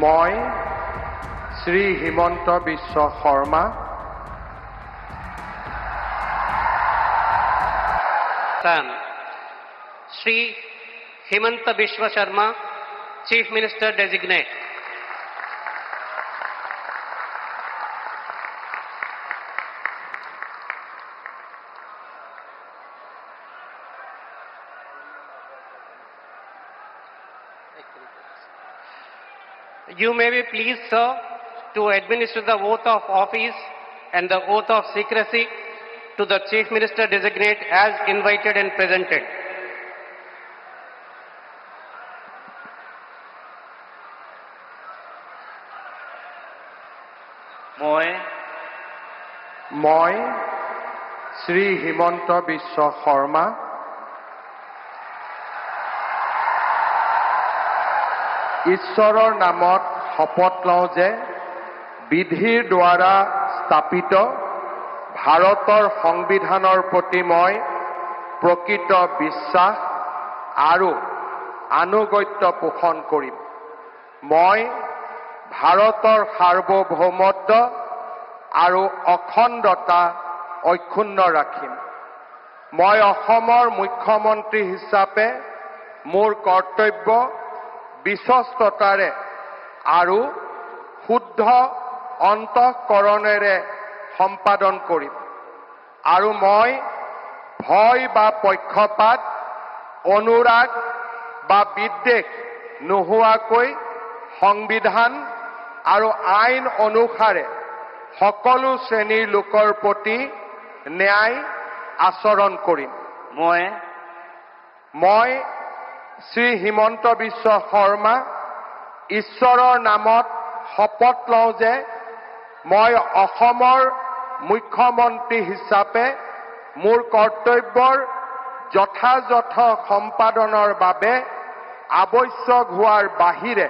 মই Shri Himanta Biswa Sarma Shri Himanta Biswa Sharma, Chief Minister Designate. You may be pleased, sir, to administer the oath of office and the oath of secrecy to the Chief Minister Designate as invited and presented. মই শ্ৰী হিমন্ত বিশ্ব শৰ্মা ঈশ্বৰৰ নামত শপত লওঁ যে বিধিৰ দ্বাৰা স্থাপিত ভাৰতৰ সংবিধানৰ প্ৰতি মই প্ৰকৃত বিশ্বাস আৰু আনুগত্য পোষণ কৰিম। মই ভাৰতৰ সাৰ্বভৌমত্ব আৰু অখণ্ডতা অক্ষুণ্ণ ৰাখিম। মই অসমৰ মুখ্যমন্ত্ৰী হিচাপে মোৰ কৰ্তব্য বিশ্বস্ততাৰে আৰু শুদ্ধ অন্তঃকৰণেৰে সম্পাদন কৰিম আৰু মই ভয় বা পক্ষপাত অনুৰাগ বা বিদ্বেষ নোহোৱাকৈ সংবিধান আৰু আইন অনুসাৰে সকলো শ্ৰেণীৰ লোকৰ প্ৰতি ন্যায় আচৰণ কৰিম। মই শ্ৰী হিমন্ত বিশ্ব শৰ্মা ঈশ্বৰৰ নামত শপত লওঁ যে মই অসমৰ মুখ্যমন্ত্ৰী হিচাপে মোৰ কৰ্তব্যৰ যথাযথ সম্পাদনৰ বাবে আৱশ্যক হোৱাৰ বাহিৰে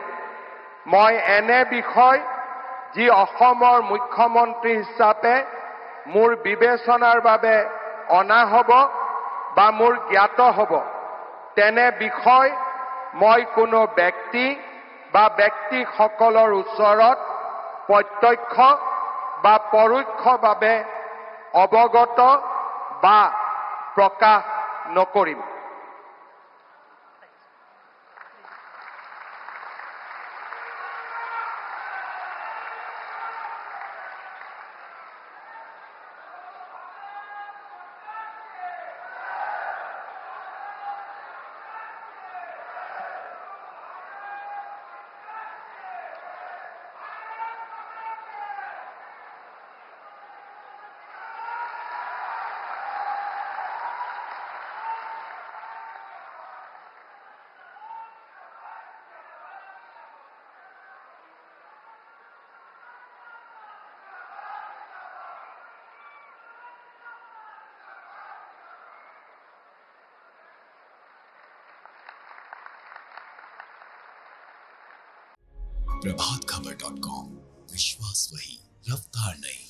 মই এনে বিষয় যি অসমৰ মুখ্যমন্ত্ৰী হিচাপে মোৰ বিবেচনাৰ বাবে অনা হ'ব বা মোৰ জ্ঞাত হ'ব তেনে বিষয় মই কোনো ব্যক্তি বা ব্যক্তিসকলৰ ওচৰত প্ৰত্যক্ষ বা পৰোক্ষভাৱে অৱগত বা প্ৰকাশ নকৰিম। प्रभातखबर.com, विश्वास वही, रफ्तार नहीं।